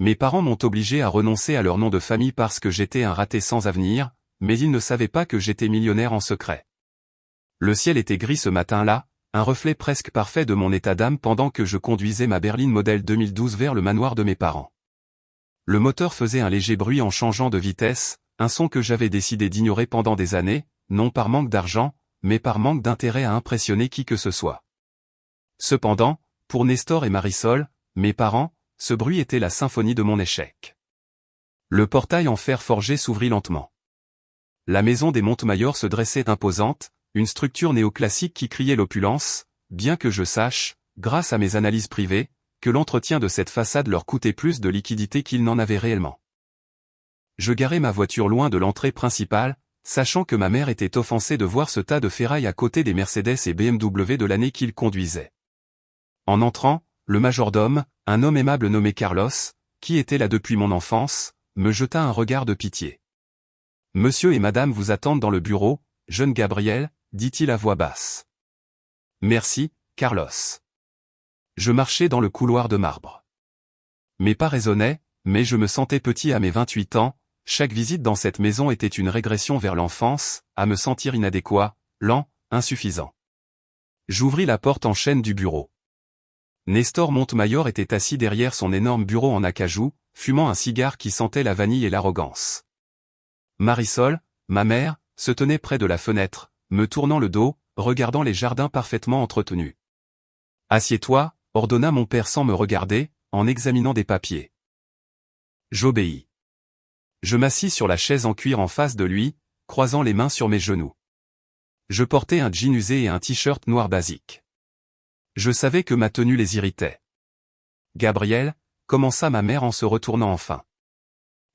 Mes parents m'ont obligé à renoncer à leur nom de famille parce que j'étais un raté sans avenir, mais ils ne savaient pas que j'étais millionnaire en secret. Le ciel était gris ce matin-là, un reflet presque parfait de mon état d'âme pendant que je conduisais ma berline modèle 2012 vers le manoir de mes parents. Le moteur faisait un léger bruit en changeant de vitesse, un son que j'avais décidé d'ignorer pendant des années, non par manque d'argent, mais par manque d'intérêt à impressionner qui que ce soit. Cependant, pour Nestor et Marisol, mes parents, ce bruit était la symphonie de mon échec. Le portail en fer forgé s'ouvrit lentement. La maison des Montemayor se dressait imposante, une structure néoclassique qui criait l'opulence, bien que je sache, grâce à mes analyses privées, que l'entretien de cette façade leur coûtait plus de liquidité qu'ils n'en avaient réellement. Je garai ma voiture loin de l'entrée principale, sachant que ma mère était offensée de voir ce tas de ferraille à côté des Mercedes et BMW de l'année qu'ils conduisaient. En entrant, le majordome, un homme aimable nommé Carlos, qui était là depuis mon enfance, me jeta un regard de pitié. « Monsieur et madame vous attendent dans le bureau, jeune Gabriel, dit-il à voix basse. « Merci, Carlos. » Je marchais dans le couloir de marbre. Mes pas résonnaient, mais je me sentais petit à mes 28 ans, chaque visite dans cette maison était une régression vers l'enfance, à me sentir inadéquat, lent, insuffisant. J'ouvris la porte en chaîne du bureau. Nestor Montemayor était assis derrière son énorme bureau en acajou, fumant un cigare qui sentait la vanille et l'arrogance. Marisol, ma mère, se tenait près de la fenêtre, me tournant le dos, regardant les jardins parfaitement entretenus. « Assieds-toi » ordonna mon père sans me regarder, en examinant des papiers. J'obéis. Je m'assis sur la chaise en cuir en face de lui, croisant les mains sur mes genoux. Je portais un jean usé et un t-shirt noir basique. Je savais que ma tenue les irritait. « Gabriel » commença ma mère en se retournant enfin.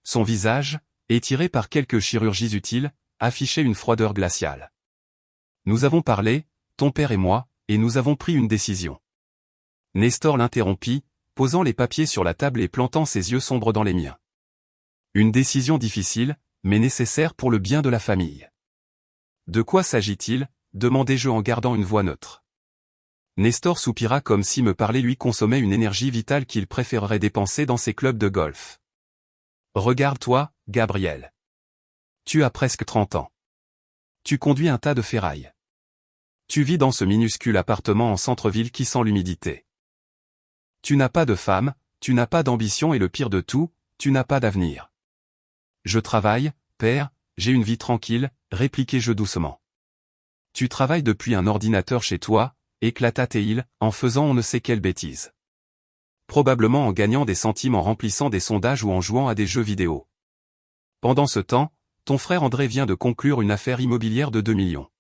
Son visage, étiré par quelques chirurgies utiles, affichait une froideur glaciale. « Nous avons parlé, ton père et moi, et nous avons pris une décision. » Nestor l'interrompit, posant les papiers sur la table et plantant ses yeux sombres dans les miens. Une décision difficile, mais nécessaire pour le bien de la famille. « De quoi s'agit-il » demandai-je en gardant une voix neutre. Nestor soupira comme si me parler lui consommait une énergie vitale qu'il préférerait dépenser dans ses clubs de golf. « Regarde-toi, Gabriel. Tu as presque 30 ans. Tu conduis un tas de ferraille. Tu vis dans ce minuscule appartement en centre-ville qui sent l'humidité. Tu n'as pas de femme, tu n'as pas d'ambition et le pire de tout, tu n'as pas d'avenir. Je travaille, père, j'ai une vie tranquille, répliquai-je doucement. Tu travailles depuis un ordinateur chez toi, éclata Théil, en faisant on ne sait quelle bêtise. Probablement en gagnant des centimes en remplissant des sondages ou en jouant à des jeux vidéo. Pendant ce temps, ton frère André vient de conclure une affaire immobilière de 2 millions.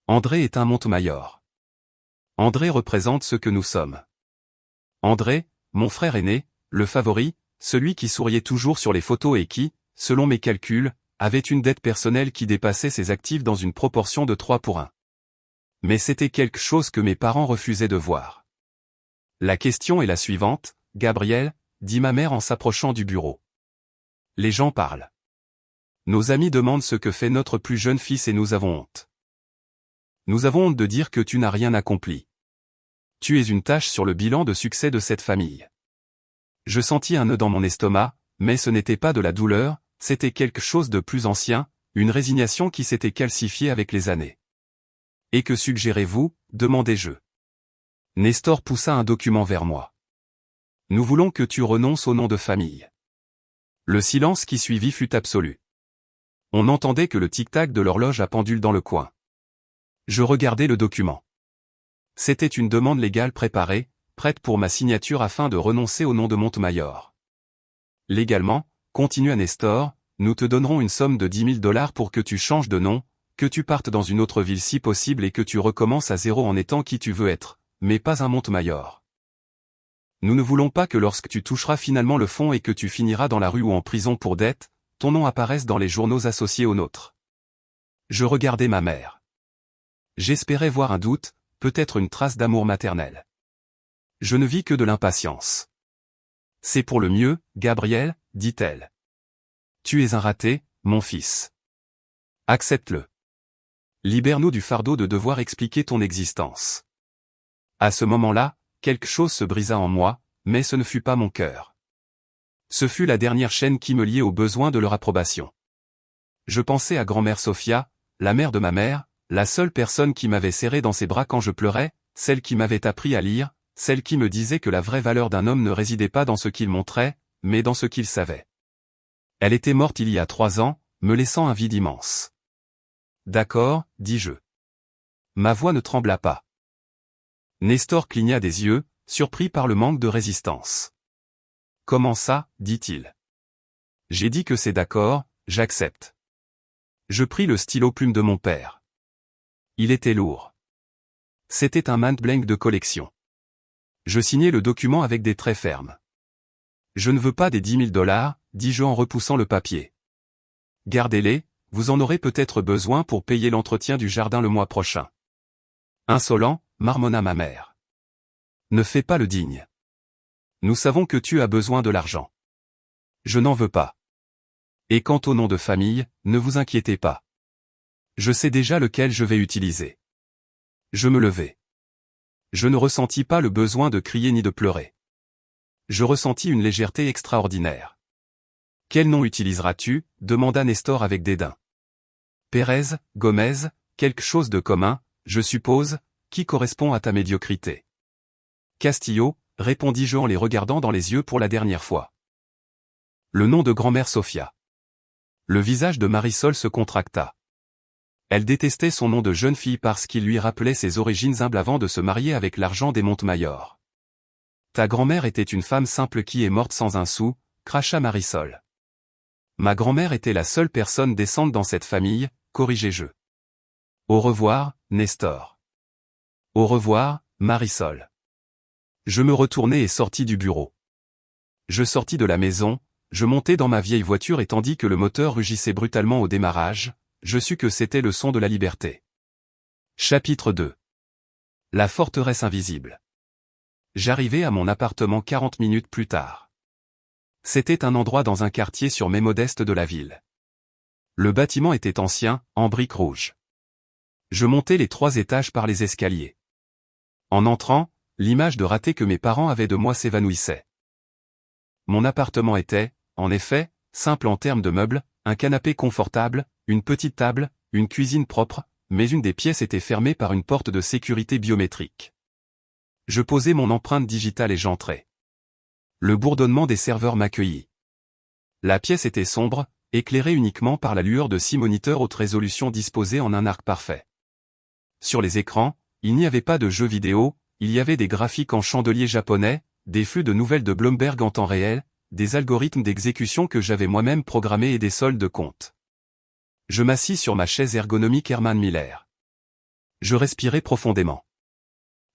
André est un Montemayor. André représente ce que nous sommes. André, mon frère aîné, le favori, celui qui souriait toujours sur les photos et qui, selon mes calculs, avait une dette personnelle qui dépassait ses actifs dans une proportion de 3:1. Mais c'était quelque chose que mes parents refusaient de voir. La question est la suivante, Gabriel, dit ma mère en s'approchant du bureau. Les gens parlent. Nos amis demandent ce que fait notre plus jeune fils et nous avons honte. Nous avons honte de dire que tu n'as rien accompli. Tu es une tache sur le bilan de succès de cette famille. Je sentis un nœud dans mon estomac, mais ce n'était pas de la douleur, c'était quelque chose de plus ancien, une résignation qui s'était calcifiée avec les années. « Et que suggérez-vous » demandai-je. Nestor poussa un document vers moi. « Nous voulons que tu renonces au nom de famille. » Le silence qui suivit fut absolu. On n'entendait que le tic-tac de l'horloge à pendule dans le coin. Je regardai le document. C'était une demande légale préparée, prête pour ma signature afin de renoncer au nom de Montemayor. Légalement, continua Nestor, nous te donnerons une somme de $10 000 pour que tu changes de nom, que tu partes dans une autre ville si possible et que tu recommences à zéro en étant qui tu veux être, mais pas un Montemayor. Nous ne voulons pas que lorsque tu toucheras finalement le fond et que tu finiras dans la rue ou en prison pour dette, ton nom apparaisse dans les journaux associés aux nôtres. Je regardai ma mère. J'espérais voir un doute, peut-être une trace d'amour maternel. Je ne vis que de l'impatience. C'est pour le mieux, Gabriel, dit-elle. Tu es un raté, mon fils. Accepte-le. Libère-nous du fardeau de devoir expliquer ton existence. À ce moment-là, quelque chose se brisa en moi, mais ce ne fut pas mon cœur. Ce fut la dernière chaîne qui me liait au besoin de leur approbation. Je pensais à grand-mère Sophia, la mère de ma mère, la seule personne qui m'avait serré dans ses bras quand je pleurais, celle qui m'avait appris à lire, celle qui me disait que la vraie valeur d'un homme ne résidait pas dans ce qu'il montrait, mais dans ce qu'il savait. Elle était morte il y a 3 ans, me laissant un vide immense. D'accord, dis-je. Ma voix ne trembla pas. Nestor cligna des yeux, surpris par le manque de résistance. Comment ça, dit-il. J'ai dit que c'est d'accord, j'accepte. Je pris le stylo plume de mon père. Il était lourd. C'était un Mont-Blanc de collection. Je signai le document avec des traits fermes. Je ne veux pas des 10 000 $, dis-je en repoussant le papier. Gardez-les, vous en aurez peut-être besoin pour payer l'entretien du jardin le mois prochain. Insolent, marmonna ma mère. Ne fais pas le digne. Nous savons que tu as besoin de l'argent. Je n'en veux pas. Et quant au nom de famille, ne vous inquiétez pas. Je sais déjà lequel je vais utiliser. Je me levai. Je ne ressentis pas le besoin de crier ni de pleurer. Je ressentis une légèreté extraordinaire. Quel nom utiliseras-tu ? Demanda Nestor avec dédain. Pérez, Gomez, quelque chose de commun, je suppose, qui correspond à ta médiocrité. Castillo, répondis-je en les regardant dans les yeux pour la dernière fois. Le nom de grand-mère Sophia. Le visage de Marisol se contracta. Elle détestait son nom de jeune fille parce qu'il lui rappelait ses origines humbles avant de se marier avec l'argent des Montemayor. Ta grand-mère était une femme simple qui est morte sans un sou, cracha Marisol. Ma grand-mère était la seule personne décente dans cette famille, corrigeai-je. Au revoir, Nestor. Au revoir, Marisol. Je me retournai et sortis du bureau. Je sortis de la maison, je montai dans ma vieille voiture et tandis que le moteur rugissait brutalement au démarrage, je sus que c'était le son de la liberté. Chapitre 2. La forteresse invisible. J'arrivai à mon appartement 40 minutes plus tard. C'était un endroit dans un quartier sur mais modeste de la ville. Le bâtiment était ancien, en briques rouges. Je montai les 3 étages par les escaliers. En entrant, l'image de raté que mes parents avaient de moi s'évanouissait. Mon appartement était, en effet, simple en termes de meubles, un canapé confortable, une petite table, une cuisine propre, mais une des pièces était fermée par une porte de sécurité biométrique. Je posai mon empreinte digitale et j'entrai. Le bourdonnement des serveurs m'accueillit. La pièce était sombre, éclairée uniquement par la lueur de 6 moniteurs haute résolution disposés en un arc parfait. Sur les écrans, il n'y avait pas de jeux vidéo, il y avait des graphiques en chandelier japonais, des flux de nouvelles de Bloomberg en temps réel, des algorithmes d'exécution que j'avais moi-même programmés et des soldes de compte. Je m'assis sur ma chaise ergonomique Herman Miller. Je respirai profondément.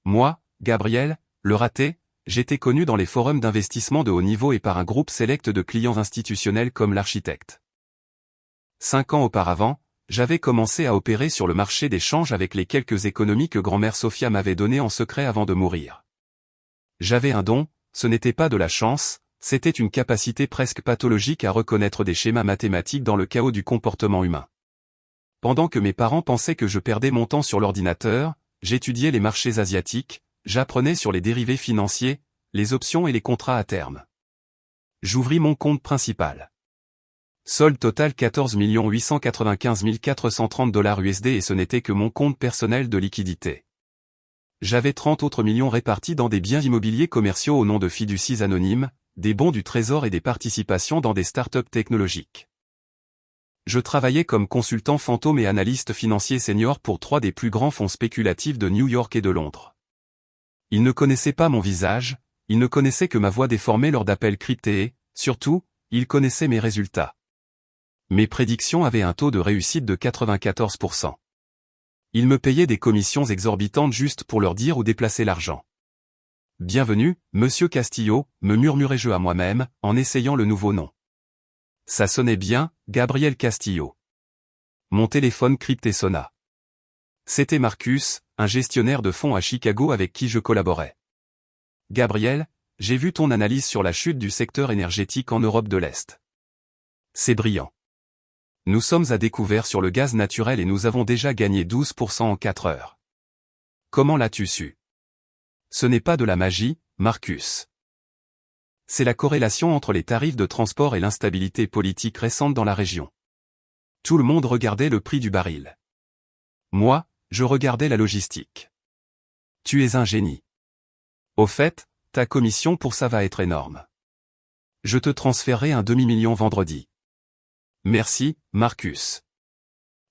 Moi, Gabriel, le raté, j'étais connu dans les forums d'investissement de haut niveau et par un groupe sélect de clients institutionnels comme l'architecte. 5 ans auparavant, j'avais commencé à opérer sur le marché des changes avec les quelques économies que grand-mère Sophia m'avait données en secret avant de mourir. J'avais un don, ce n'était pas de la chance, c'était une capacité presque pathologique à reconnaître des schémas mathématiques dans le chaos du comportement humain. Pendant que mes parents pensaient que je perdais mon temps sur l'ordinateur, j'étudiais les marchés asiatiques, j'apprenais sur les dérivés financiers, les options et les contrats à terme. J'ouvris mon compte principal. Solde total 14 895 430 $ USD et ce n'était que mon compte personnel de liquidité. J'avais 30 autres millions répartis dans des biens immobiliers commerciaux au nom de fiducies anonymes, des bons du trésor et des participations dans des startups technologiques. Je travaillais comme consultant fantôme et analyste financier senior pour 3 des plus grands fonds spéculatifs de New York et de Londres. Ils ne connaissaient pas mon visage, ils ne connaissaient que ma voix déformée lors d'appels cryptés et, surtout, ils connaissaient mes résultats. Mes prédictions avaient un taux de réussite de 94%. Ils me payaient des commissions exorbitantes juste pour leur dire où déplacer l'argent. Bienvenue, monsieur Castillo, me murmurai-je à moi-même, en essayant le nouveau nom. Ça sonnait bien, Gabriel Castillo. Mon téléphone crypté sonna. C'était Marcus, un gestionnaire de fonds à Chicago avec qui je collaborais. Gabriel, j'ai vu ton analyse sur la chute du secteur énergétique en Europe de l'Est. C'est brillant. Nous sommes à découvert sur le gaz naturel et nous avons déjà gagné 12% en 4 heures. Comment l'as-tu su ? Ce n'est pas de la magie, Marcus. C'est la corrélation entre les tarifs de transport et l'instabilité politique récente dans la région. Tout le monde regardait le prix du baril. Moi, je regardais la logistique. Tu es un génie. Au fait, ta commission pour ça va être énorme. Je te transférerai un demi-million vendredi. Merci, Marcus.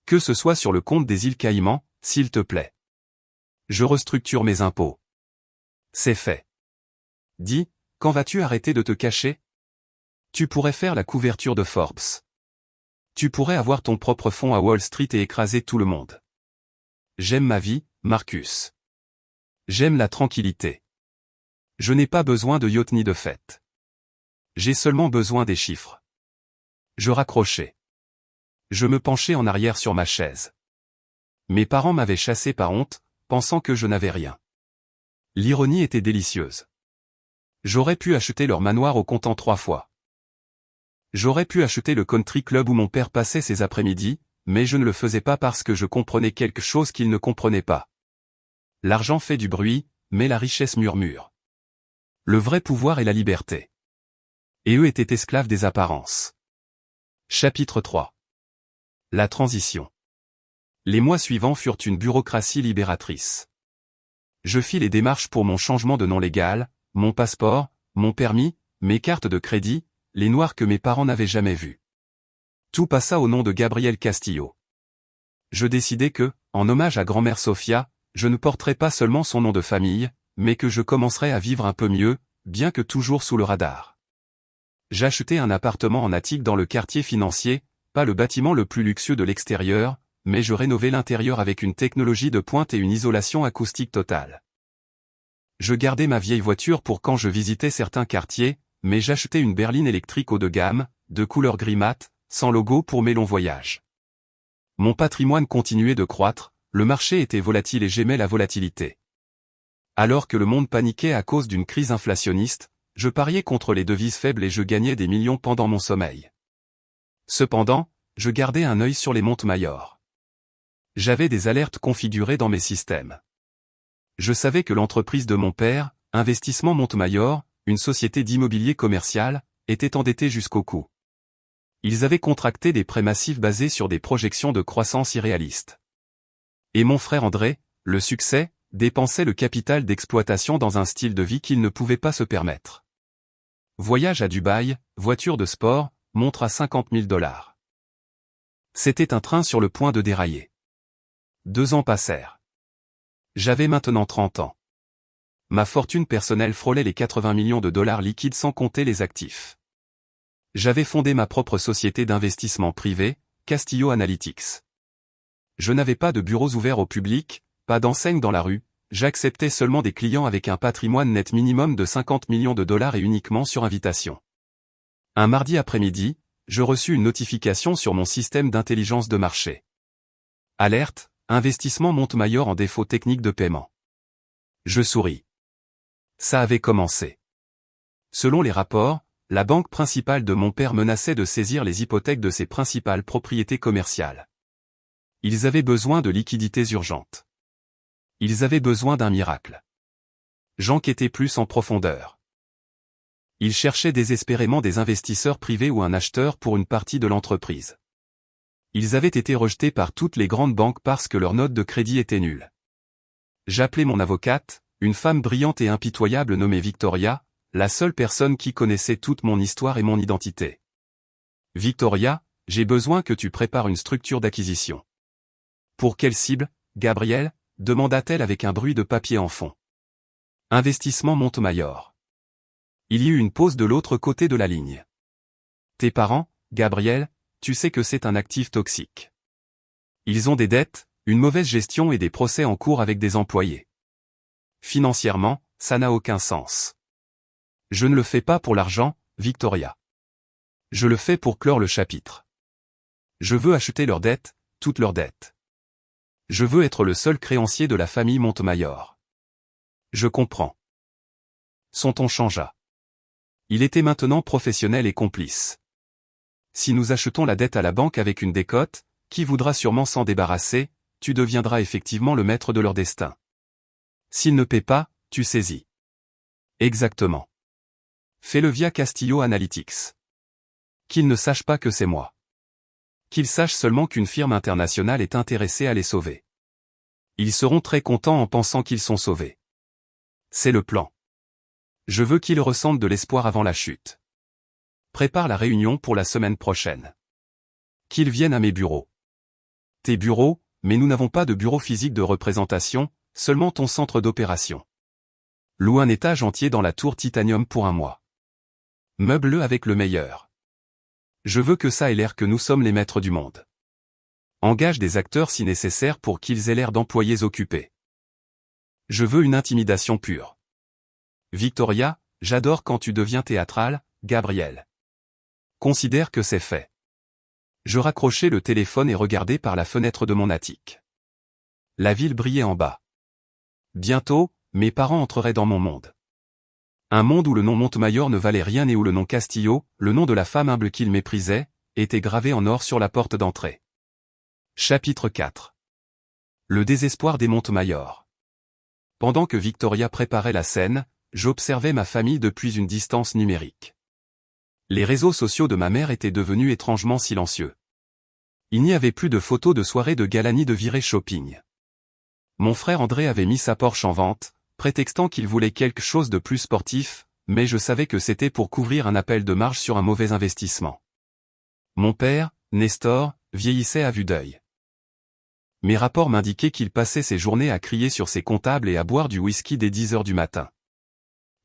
Que ce soit sur le compte des îles Caïmans, s'il te plaît. Je restructure mes impôts. C'est fait. Dis, quand vas-tu arrêter de te cacher? Tu pourrais faire la couverture de Forbes. Tu pourrais avoir ton propre fonds à Wall Street et écraser tout le monde. J'aime ma vie, Marcus. J'aime la tranquillité. Je n'ai pas besoin de yacht ni de fête. J'ai seulement besoin des chiffres. Je raccrochais. Je me penchais en arrière sur ma chaise. Mes parents m'avaient chassé par honte, pensant que je n'avais rien. L'ironie était délicieuse. J'aurais pu acheter leur manoir au comptant 3 fois. J'aurais pu acheter le country club où mon père passait ses après-midi, mais je ne le faisais pas parce que je comprenais quelque chose qu'ils ne comprenaient pas. L'argent fait du bruit, mais la richesse murmure. Le vrai pouvoir est la liberté. Et eux étaient esclaves des apparences. Chapitre 3. La transition. Les mois suivants furent une bureaucratie libératrice. Je fis les démarches pour mon changement de nom légal, mon passeport, mon permis, mes cartes de crédit, les noirs que mes parents n'avaient jamais vus. Tout passa au nom de Gabriel Castillo. Je décidai que, en hommage à grand-mère Sophia, je ne porterais pas seulement son nom de famille, mais que je commencerais à vivre un peu mieux, bien que toujours sous le radar. J'achetai un appartement en attique dans le quartier financier, pas le bâtiment le plus luxueux de l'extérieur, mais je rénovai l'intérieur avec une technologie de pointe et une isolation acoustique totale. Je gardai ma vieille voiture pour quand je visitais certains quartiers, mais j'achetai une berline électrique haut de gamme, de couleur gris mat, sans logo pour mes longs voyages. Mon patrimoine continuait de croître, le marché était volatile et j'aimais la volatilité. Alors que le monde paniquait à cause d'une crise inflationniste, je pariais contre les devises faibles et je gagnais des millions pendant mon sommeil. Cependant, je gardais un œil sur les Montemayor. J'avais des alertes configurées dans mes systèmes. Je savais que l'entreprise de mon père, Investissement Montemayor, une société d'immobilier commercial, était endettée jusqu'au cou. Ils avaient contracté des prêts massifs basés sur des projections de croissance irréalistes. Et mon frère André, le succès, dépensait le capital d'exploitation dans un style de vie qu'il ne pouvait pas se permettre. Voyage à Dubaï, voiture de sport, montre à $50 000. C'était un train sur le point de dérailler. 2 ans passèrent. J'avais maintenant 30 ans. Ma fortune personnelle frôlait les $80 millions liquides sans compter les actifs. J'avais fondé ma propre société d'investissement privé, Castillo Analytics. Je n'avais pas de bureaux ouverts au public, pas d'enseigne dans la rue, j'acceptais seulement des clients avec un patrimoine net minimum de $50 millions et uniquement sur invitation. Un mardi après-midi, je reçus une notification sur mon système d'intelligence de marché. Alerte, Investissement Montemayor en défaut technique de paiement. Je souris. Ça avait commencé. Selon les rapports, la banque principale de mon père menaçait de saisir les hypothèques de ses principales propriétés commerciales. Ils avaient besoin de liquidités urgentes. Ils avaient besoin d'un miracle. J'enquêtais plus en profondeur. Ils cherchaient désespérément des investisseurs privés ou un acheteur pour une partie de l'entreprise. Ils avaient été rejetés par toutes les grandes banques parce que leur note de crédit était nulle. J'appelai mon avocate, une femme brillante et impitoyable nommée Victoria, la seule personne qui connaissait toute mon histoire et mon identité. Victoria, j'ai besoin que tu prépares une structure d'acquisition. Pour quelle cible, Gabriel? Demanda-t-elle avec un bruit de papier en fond. Investissement Montemayor. Il y eut une pause de l'autre côté de la ligne. Tes parents, Gabriel, tu sais que c'est un actif toxique. Ils ont des dettes, une mauvaise gestion et des procès en cours avec des employés. Financièrement, ça n'a aucun sens. Je ne le fais pas pour l'argent, Victoria. Je le fais pour clore le chapitre. Je veux acheter leurs dettes, toutes leurs dettes. Je veux être le seul créancier de la famille Montemayor. Je comprends. Son ton changea. Il était maintenant professionnel et complice. Si nous achetons la dette à la banque avec une décote, qui voudra sûrement s'en débarrasser, tu deviendras effectivement le maître de leur destin. S'ils ne paient pas, tu saisis. Exactement. Fais-le via Castillo Analytics. Qu'ils ne sachent pas que c'est moi. Qu'ils sachent seulement qu'une firme internationale est intéressée à les sauver. Ils seront très contents en pensant qu'ils sont sauvés. C'est le plan. Je veux qu'ils ressentent de l'espoir avant la chute. Prépare la réunion pour la semaine prochaine. Qu'ils viennent à mes bureaux. Tes bureaux, mais nous n'avons pas de bureau physique de représentation, seulement ton centre d'opération. Loue un étage entier dans la tour Titanium pour un mois. Meuble-le avec le meilleur. Je veux que ça ait l'air que nous sommes les maîtres du monde. Engage des acteurs si nécessaire pour qu'ils aient l'air d'employés occupés. Je veux une intimidation pure. Victoria, j'adore quand tu deviens théâtrale, Gabriel. Considère que c'est fait. Je raccrochai le téléphone et regardai par la fenêtre de mon attique. La ville brillait en bas. Bientôt, mes parents entreraient dans mon monde. Un monde où le nom Montemayor ne valait rien et où le nom Castillo, le nom de la femme humble qu'ils méprisaient, était gravé en or sur la porte d'entrée. Chapitre 4. Le désespoir des Montemayor. Pendant que Victoria préparait la scène, j'observais ma famille depuis une distance numérique. Les réseaux sociaux de ma mère étaient devenus étrangement silencieux. Il n'y avait plus de photos de soirée de gala ni de virée shopping. Mon frère André avait mis sa Porsche en vente, prétextant qu'il voulait quelque chose de plus sportif, mais je savais que c'était pour couvrir un appel de marge sur un mauvais investissement. Mon père, Nestor, vieillissait à vue d'œil. Mes rapports m'indiquaient qu'il passait ses journées à crier sur ses comptables et à boire du whisky dès 10 heures du matin.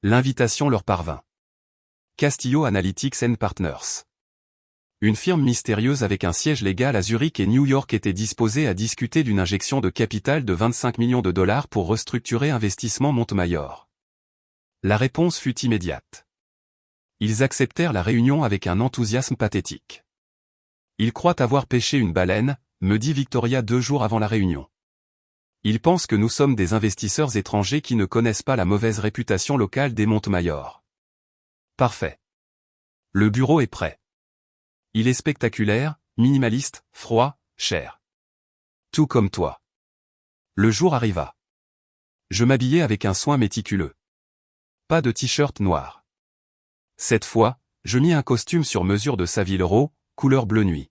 L'invitation leur parvint. Castillo Analytics & Partners. Une firme mystérieuse avec un siège légal à Zurich et New York était disposée à discuter d'une injection de capital de 25 millions de dollars pour restructurer Investissement Montemayor. La réponse fut immédiate. Ils acceptèrent la réunion avec un enthousiasme pathétique. Ils croient avoir pêché une baleine, me dit Victoria 2 jours avant la réunion. Ils pensent que nous sommes des investisseurs étrangers qui ne connaissent pas la mauvaise réputation locale des Montemayor. Parfait. Le bureau est prêt. Il est spectaculaire, minimaliste, froid, cher. Tout comme toi. Le jour arriva. Je m'habillai avec un soin méticuleux. Pas de t-shirt noir. Cette fois, je mis un costume sur mesure de Savile Row, couleur bleu nuit.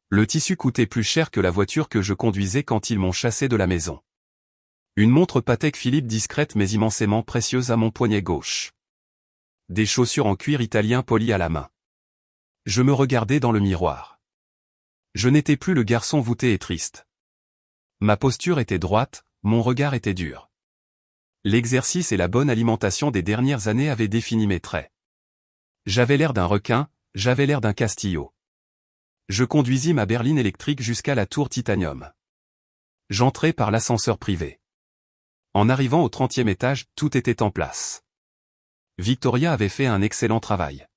Le tissu coûtait plus cher que la voiture que je conduisais quand ils m'ont chassé de la maison. Une montre Patek Philippe discrète mais immensément précieuse à mon poignet gauche. Des chaussures en cuir italien polies à la main. Je me regardais dans le miroir. Je n'étais plus le garçon voûté et triste. Ma posture était droite, mon regard était dur. L'exercice et la bonne alimentation des dernières années avaient défini mes traits. J'avais l'air d'un requin, j'avais l'air d'un Castillo. Je conduisis ma berline électrique jusqu'à la tour Titanium. J'entrai par l'ascenseur privé. En arrivant au 30e étage, tout était en place. Victoria avait fait un excellent travail.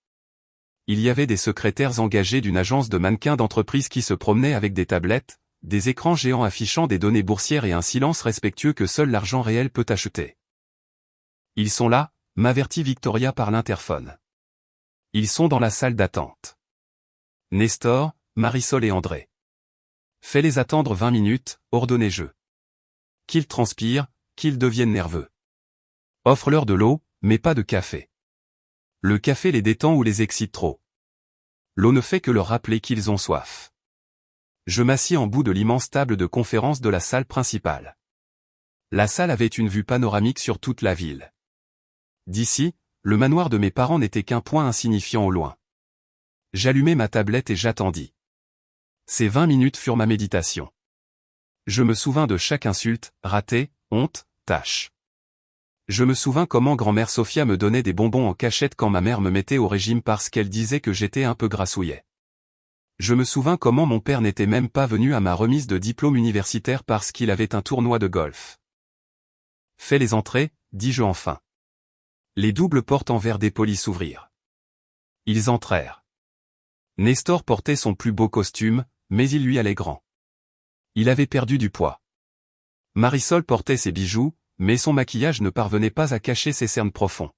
Il y avait des secrétaires engagés d'une agence de mannequins d'entreprise qui se promenaient avec des tablettes, des écrans géants affichant des données boursières et un silence respectueux que seul l'argent réel peut acheter. Ils sont là, m'avertit Victoria par l'interphone. Ils sont dans la salle d'attente. Nestor, Marisol et André. Fais-les attendre 20 minutes, ordonnai-je. Qu'ils transpirent, qu'ils deviennent nerveux. Offre-leur de l'eau, mais pas de café. Le café les détend ou les excite trop. L'eau ne fait que leur rappeler qu'ils ont soif. Je m'assis en bout de l'immense table de conférence de la salle principale. La salle avait une vue panoramique sur toute la ville. D'ici, le manoir de mes parents n'était qu'un point insignifiant au loin. J'allumai ma tablette et j'attendis. Ces 20 minutes furent ma méditation. Je me souvins de chaque insulte, ratée, honte, tâche. Je me souvins comment grand-mère Sophia me donnait des bonbons en cachette quand ma mère me mettait au régime parce qu'elle disait que j'étais un peu grassouillet. Je me souvins comment mon père n'était même pas venu à ma remise de diplôme universitaire parce qu'il avait un tournoi de golf. Fais les entrées, dis-je enfin. Les doubles portes en verre dépoli s'ouvrirent. Ils entrèrent. Nestor portait son plus beau costume, mais il lui allait grand. Il avait perdu du poids. Marisol portait ses bijoux, mais son maquillage ne parvenait pas à cacher ses cernes profonds.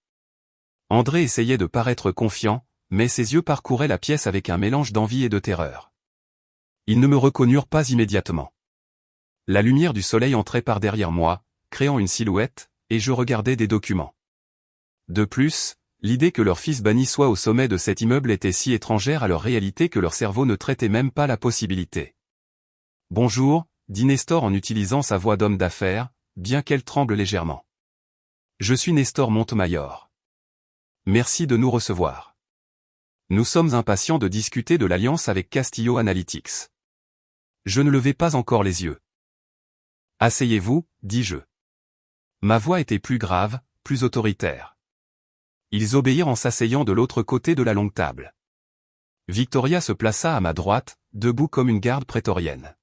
André essayait de paraître confiant, mais ses yeux parcouraient la pièce avec un mélange d'envie et de terreur. Ils ne me reconnurent pas immédiatement. La lumière du soleil entrait par derrière moi, créant une silhouette, et je regardais des documents. De plus, L'idée que leur fils banni soit au sommet de cet immeuble était si étrangère à leur réalité que leur cerveau ne traitait même pas la possibilité. Bonjour, dit Nestor en utilisant sa voix d'homme d'affaires, bien qu'elle tremble légèrement. Je suis Nestor Montemayor. Merci de nous recevoir. Nous sommes impatients de discuter de l'alliance avec Castillo Analytics. Je ne levai pas encore les yeux. Asseyez-vous, dis-je. Ma voix était plus grave, plus autoritaire. Ils obéirent en s'asseyant de l'autre côté de la longue table. Victoria se plaça à ma droite, debout comme une garde prétorienne.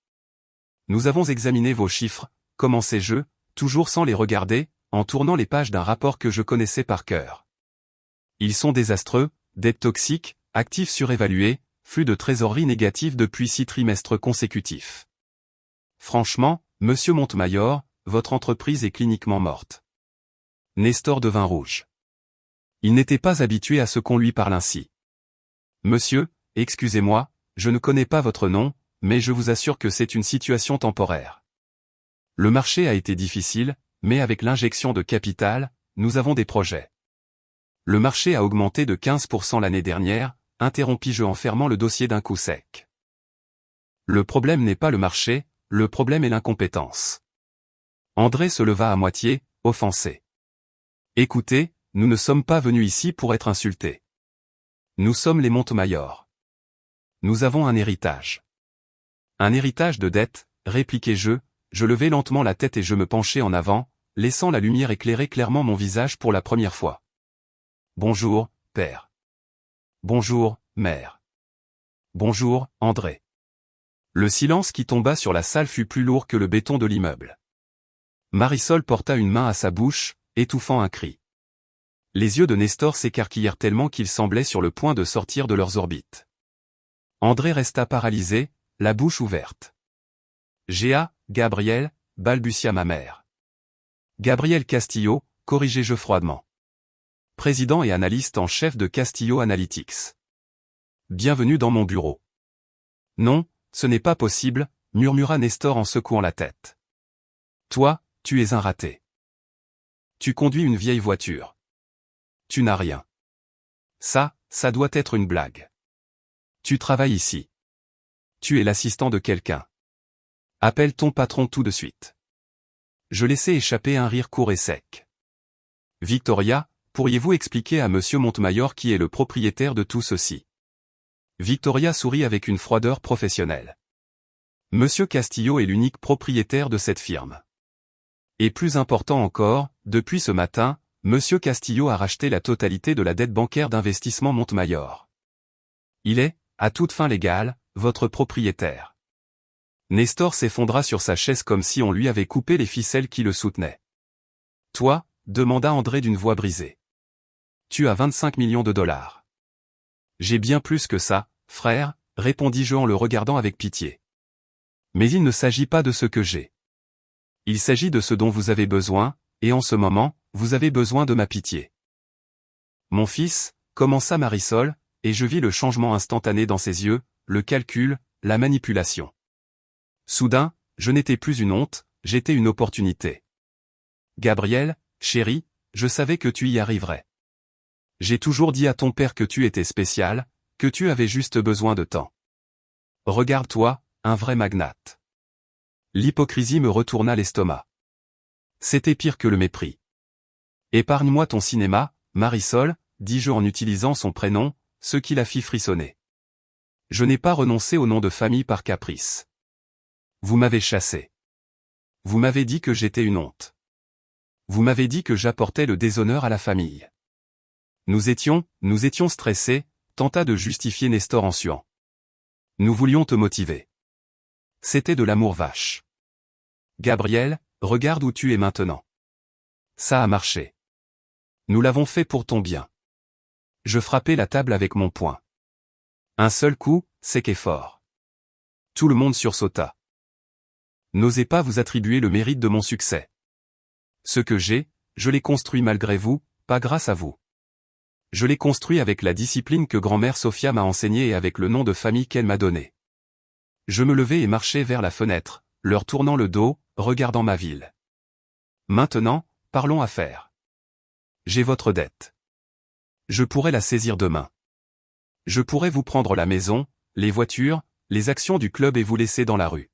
Nous avons examiné vos chiffres, commençai-je, toujours sans les regarder, en tournant les pages d'un rapport que je connaissais par cœur. Ils sont désastreux, dettes toxiques, actifs surévalués, flux de trésorerie négatif depuis 6 trimestres consécutifs. Franchement, monsieur Montemayor, votre entreprise est cliniquement morte. Nestor devint rouge. Il n'était pas habitué à ce qu'on lui parle ainsi. Monsieur, excusez-moi, je ne connais pas votre nom, mais je vous assure que c'est une situation temporaire. Le marché a été difficile, mais avec l'injection de capital, nous avons des projets. Le marché a augmenté de 15% l'année dernière, interrompis-je en fermant le dossier d'un coup sec. Le problème n'est pas le marché, le problème est l'incompétence. André se leva à moitié, offensé. Écoutez, nous ne sommes pas venus ici pour être insultés. Nous sommes les Montemayor. Nous avons un héritage. Un héritage de dettes, répliquai-je, je levai lentement la tête et je me penchai en avant, laissant la lumière éclairer clairement mon visage pour la première fois. Bonjour, père. Bonjour, mère. Bonjour, André. Le silence qui tomba sur la salle fut plus lourd que le béton de l'immeuble. Marisol porta une main à sa bouche, étouffant un cri. Les yeux de Nestor s'écarquillèrent tellement qu'ils semblaient sur le point de sortir de leurs orbites. André resta paralysé, la bouche ouverte. Gabriel, balbutia ma mère. Gabriel Castillo, corrigeai-je froidement. Président et analyste en chef de Castillo Analytics. Bienvenue dans mon bureau. Non, ce n'est pas possible, murmura Nestor en secouant la tête. Toi, tu es un raté. Tu conduis une vieille voiture. Tu n'as rien. Ça doit être une blague. Tu travailles ici. Tu es l'assistant de quelqu'un. Appelle ton patron tout de suite. Je laissai échapper un rire court et sec. Victoria, pourriez-vous expliquer à monsieur Montemayor qui est le propriétaire de tout ceci? Victoria sourit avec une froideur professionnelle. Monsieur Castillo est l'unique propriétaire de cette firme. Et plus important encore, depuis ce matin, monsieur Castillo a racheté la totalité de la dette bancaire d'Investissement Montemayor. Il est, à toute fin légale, votre propriétaire. Nestor s'effondra sur sa chaise comme si on lui avait coupé les ficelles qui le soutenaient. Toi, demanda André d'une voix brisée. Tu as 25 millions de dollars. J'ai bien plus que ça, frère, répondis-je en le regardant avec pitié. Mais il ne s'agit pas de ce que j'ai. Il s'agit de ce dont vous avez besoin, et en ce moment, vous avez besoin de ma pitié. Mon fils, commença Marisol, et je vis le changement instantané dans ses yeux, le calcul, la manipulation. Soudain, je n'étais plus une honte, j'étais une opportunité. Gabriel, chéri, je savais que tu y arriverais. J'ai toujours dit à ton père que tu étais spécial, que tu avais juste besoin de temps. Regarde-toi, un vrai magnate. L'hypocrisie me retourna l'estomac. C'était pire que le mépris. Épargne-moi ton cinéma, Marisol, dis-je en utilisant son prénom, ce qui la fit frissonner. Je n'ai pas renoncé au nom de famille par caprice. Vous m'avez chassé. Vous m'avez dit que j'étais une honte. Vous m'avez dit que j'apportais le déshonneur à la famille. Nous étions stressés, tenta de justifier Nestor en suant. Nous voulions te motiver. C'était de l'amour vache. Gabriel, regarde où tu es maintenant. Ça a marché. Nous l'avons fait pour ton bien. Je frappai la table avec mon poing. Un seul coup, sec et fort. Tout le monde sursauta. N'osez pas vous attribuer le mérite de mon succès. Ce que j'ai, je l'ai construit malgré vous, pas grâce à vous. Je l'ai construit avec la discipline que grand-mère Sophia m'a enseignée et avec le nom de famille qu'elle m'a donné. Je me levai et marchai vers la fenêtre, leur tournant le dos, regardant ma ville. Maintenant, parlons affaires. J'ai votre dette. Je pourrais la saisir demain. Je pourrais vous prendre la maison, les voitures, les actions du club et vous laisser dans la rue.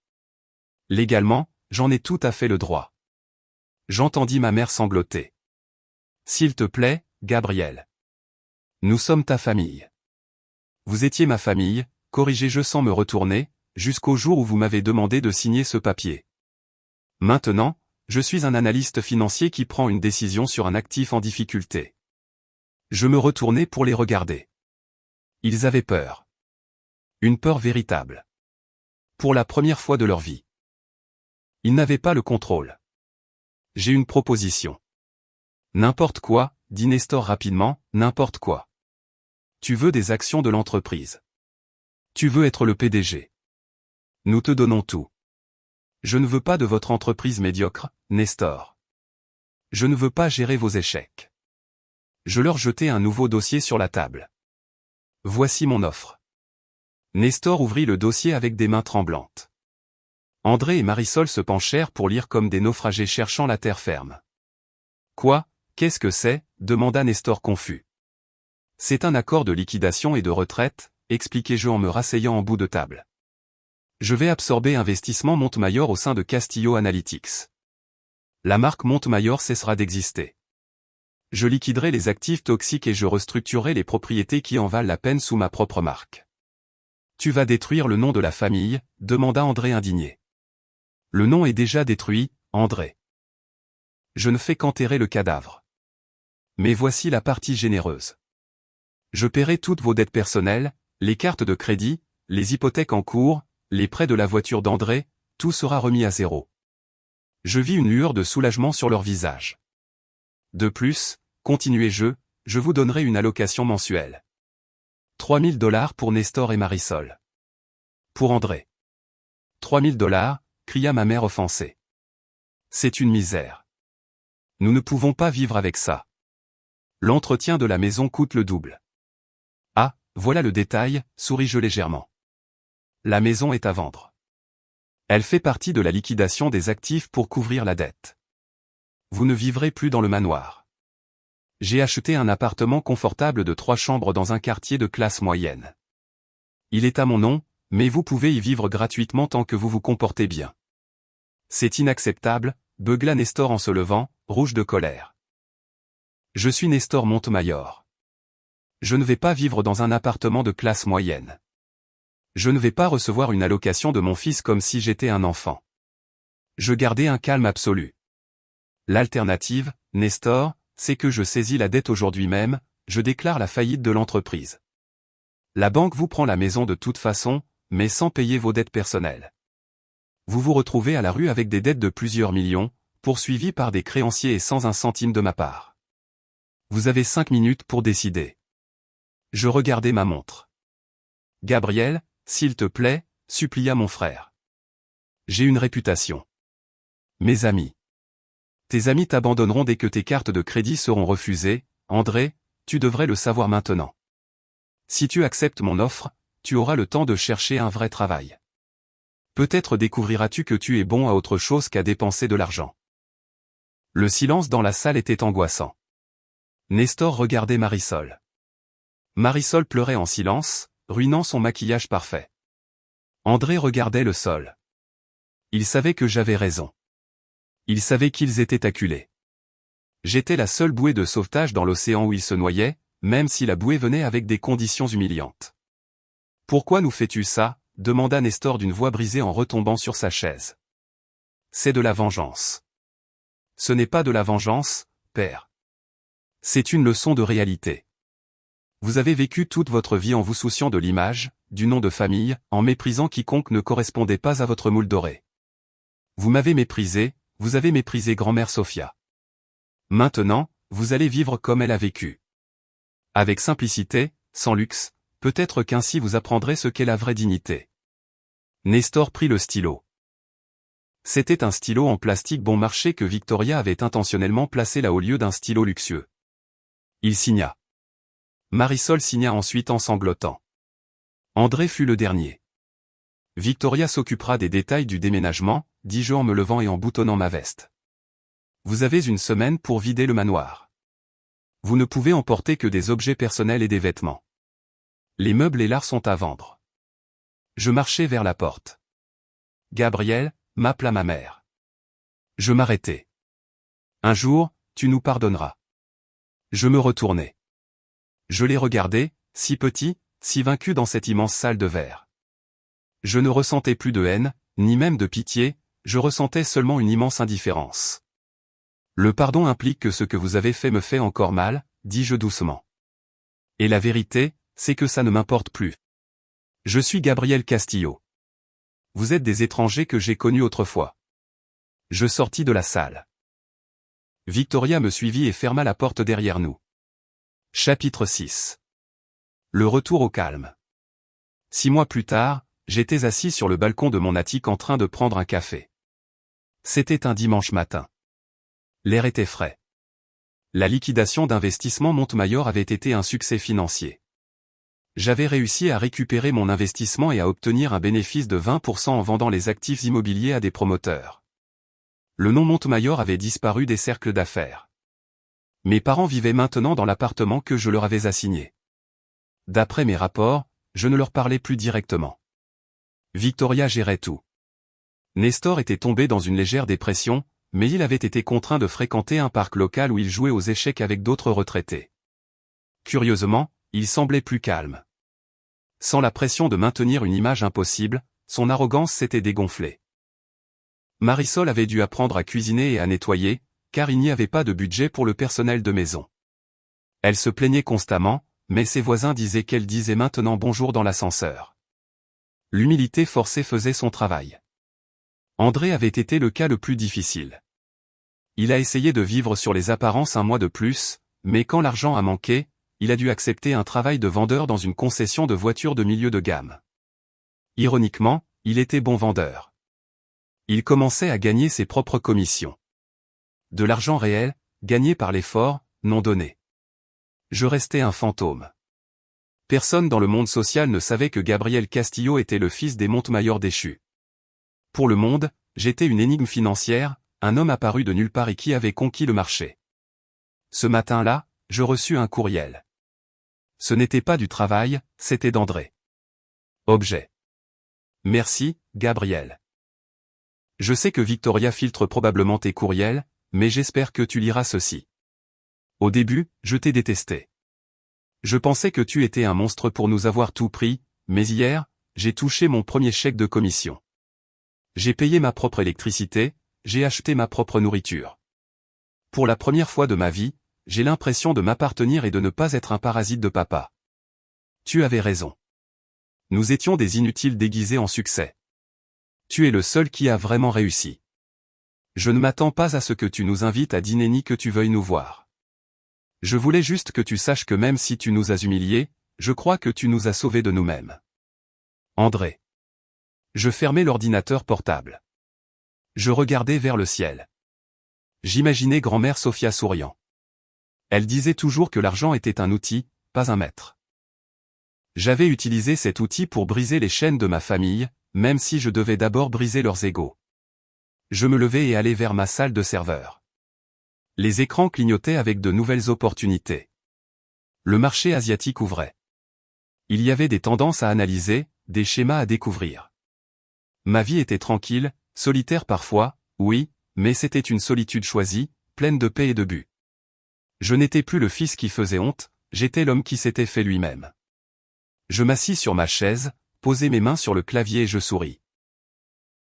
Légalement, j'en ai tout à fait le droit. J'entendis ma mère sangloter. S'il te plaît, Gabriel. Nous sommes ta famille. Vous étiez ma famille, corrigeai-je sans me retourner, jusqu'au jour où vous m'avez demandé de signer ce papier. Maintenant, je suis un analyste financier qui prend une décision sur un actif en difficulté. Je me retournai pour les regarder. Ils avaient peur. Une peur véritable. Pour la première fois de leur vie. Ils n'avaient pas le contrôle. J'ai une proposition. N'importe quoi, dit Nestor rapidement, n'importe quoi. Tu veux des actions de l'entreprise. Tu veux être le PDG. Nous te donnons tout. Je ne veux pas de votre entreprise médiocre, Nestor. Je ne veux pas gérer vos échecs. Je leur jetai un nouveau dossier sur la table. Voici mon offre. Nestor ouvrit le dossier avec des mains tremblantes. André et Marisol se penchèrent pour lire comme des naufragés cherchant la terre ferme. Quoi, qu'est-ce que c'est, demanda Nestor confus. C'est un accord de liquidation et de retraite, expliquai-je en me rasseyant en bout de table. Je vais absorber Investissement Montemayor au sein de Castillo Analytics. La marque Montemayor cessera d'exister. Je liquiderai les actifs toxiques et je restructurerai les propriétés qui en valent la peine sous ma propre marque. Tu vas détruire le nom de la famille, demanda André indigné. Le nom est déjà détruit, André. Je ne fais qu'enterrer le cadavre. Mais voici la partie généreuse. Je paierai toutes vos dettes personnelles, les cartes de crédit, les hypothèques en cours, les prêts de la voiture d'André, tout sera remis à zéro. Je vis une lueur de soulagement sur leur visage. De plus, continuai-je, je vous donnerai une allocation mensuelle. 3 000 $ pour Nestor et Marisol. Pour André. 3 000 $, cria ma mère offensée. C'est une misère. Nous ne pouvons pas vivre avec ça. L'entretien de la maison coûte le double. Ah, voilà le détail, souris-je légèrement. La maison est à vendre. Elle fait partie de la liquidation des actifs pour couvrir la dette. Vous ne vivrez plus dans le manoir. J'ai acheté un appartement confortable de 3 chambres dans un quartier de classe moyenne. Il est à mon nom, mais vous pouvez y vivre gratuitement tant que vous vous comportez bien. C'est inacceptable, beugla Nestor en se levant, rouge de colère. Je suis Nestor Montemayor. Je ne vais pas vivre dans un appartement de classe moyenne. Je ne vais pas recevoir une allocation de mon fils comme si j'étais un enfant. Je gardai un calme absolu. L'alternative, Nestor, c'est que je saisis la dette aujourd'hui même, je déclare la faillite de l'entreprise. La banque vous prend la maison de toute façon, mais sans payer vos dettes personnelles. Vous vous retrouvez à la rue avec des dettes de plusieurs millions, poursuivies par des créanciers et sans un centime de ma part. Vous avez 5 minutes pour décider. Je regardai ma montre. Gabriel, s'il te plaît, supplia mon frère. J'ai une réputation. Mes amis. Tes amis t'abandonneront dès que tes cartes de crédit seront refusées, André, tu devrais le savoir maintenant. Si tu acceptes mon offre, tu auras le temps de chercher un vrai travail. Peut-être découvriras-tu que tu es bon à autre chose qu'à dépenser de l'argent. Le silence dans la salle était angoissant. Nestor regardait Marisol. Marisol pleurait en silence, ruinant son maquillage parfait. André regardait le sol. Il savait que j'avais raison. Il savait qu'ils étaient acculés. J'étais la seule bouée de sauvetage dans l'océan où ils se noyaient, même si la bouée venait avec des conditions humiliantes. « Pourquoi nous fais-tu ça ?» demanda Nestor d'une voix brisée en retombant sur sa chaise. « C'est de la vengeance. » « Ce n'est pas de la vengeance, père. C'est une leçon de réalité. Vous avez vécu toute votre vie en vous souciant de l'image, du nom de famille, en méprisant quiconque ne correspondait pas à votre moule doré. Vous m'avez méprisé, vous avez méprisé grand-mère Sophia. Maintenant, vous allez vivre comme elle a vécu. Avec simplicité, sans luxe, peut-être qu'ainsi vous apprendrez ce qu'est la vraie dignité. Nestor prit le stylo. C'était un stylo en plastique bon marché que Victoria avait intentionnellement placé là au lieu d'un stylo luxueux. Il signa. Marisol signa ensuite en sanglotant. André fut le dernier. Victoria s'occupera des détails du déménagement, dis-je en me levant et en boutonnant ma veste. Vous avez une semaine pour vider le manoir. Vous ne pouvez emporter que des objets personnels et des vêtements. Les meubles et l'art sont à vendre. Je marchais vers la porte. Gabriel, m'appela ma mère. Je m'arrêtai. Un jour, tu nous pardonneras. Je me retournai. Je les regardais, si petits, si vaincus dans cette immense salle de verre. Je ne ressentais plus de haine, ni même de pitié, je ressentais seulement une immense indifférence. Le pardon implique que ce que vous avez fait me fait encore mal, dis-je doucement. Et la vérité, c'est que ça ne m'importe plus. Je suis Gabriel Castillo. Vous êtes des étrangers que j'ai connus autrefois. Je sortis de la salle. Victoria me suivit et ferma la porte derrière nous. Chapitre 6. Le retour au calme. 6 mois plus tard, j'étais assis sur le balcon de mon attique en train de prendre un café. C'était un dimanche matin. L'air était frais. La liquidation d'investissement Montemayor avait été un succès financier. J'avais réussi à récupérer mon investissement et à obtenir un bénéfice de 20% en vendant les actifs immobiliers à des promoteurs. Le nom Montemayor avait disparu des cercles d'affaires. Mes parents vivaient maintenant dans l'appartement que je leur avais assigné. D'après mes rapports, je ne leur parlais plus directement. Victoria gérait tout. Nestor était tombé dans une légère dépression, mais il avait été contraint de fréquenter un parc local où il jouait aux échecs avec d'autres retraités. Curieusement, il semblait plus calme. Sans la pression de maintenir une image impossible, son arrogance s'était dégonflée. Marisol avait dû apprendre à cuisiner et à nettoyer, car il n'y avait pas de budget pour le personnel de maison. Elle se plaignait constamment, mais ses voisins disaient qu'elle disait maintenant bonjour dans l'ascenseur. L'humilité forcée faisait son travail. André avait été le cas le plus difficile. Il a essayé de vivre sur les apparences un mois de plus, mais quand l'argent a manqué, il a dû accepter un travail de vendeur dans une concession de voitures de milieu de gamme. Ironiquement, il était bon vendeur. Il commençait à gagner ses propres commissions. De l'argent réel, gagné par l'effort, non donné. Je restais un fantôme. Personne dans le monde social ne savait que Gabriel Castillo était le fils des Montemayor déchus. Pour le monde, j'étais une énigme financière, un homme apparu de nulle part et qui avait conquis le marché. Ce matin-là, je reçus un courriel. Ce n'était pas du travail, c'était d'André. Objet. Merci, Gabriel. Je sais que Victoria filtre probablement tes courriels, mais j'espère que tu liras ceci. Au début, je t'ai détesté. Je pensais que tu étais un monstre pour nous avoir tout pris, mais hier, j'ai touché mon premier chèque de commission. J'ai payé ma propre électricité, j'ai acheté ma propre nourriture. Pour la première fois de ma vie, j'ai l'impression de m'appartenir et de ne pas être un parasite de papa. Tu avais raison. Nous étions des inutiles déguisés en succès. Tu es le seul qui a vraiment réussi. Je ne m'attends pas à ce que tu nous invites à dîner ni que tu veuilles nous voir. Je voulais juste que tu saches que même si tu nous as humiliés, je crois que tu nous as sauvés de nous-mêmes. André. Je fermai l'ordinateur portable. Je regardais vers le ciel. J'imaginais grand-mère Sophia souriant. Elle disait toujours que l'argent était un outil, pas un maître. J'avais utilisé cet outil pour briser les chaînes de ma famille, même si je devais d'abord briser leurs égos. Je me levai et allai vers ma salle de serveur. Les écrans clignotaient avec de nouvelles opportunités. Le marché asiatique ouvrait. Il y avait des tendances à analyser, des schémas à découvrir. Ma vie était tranquille, solitaire parfois, oui, mais c'était une solitude choisie, pleine de paix et de but. Je n'étais plus le fils qui faisait honte, j'étais l'homme qui s'était fait lui-même. Je m'assis sur ma chaise, posai mes mains sur le clavier et je souris.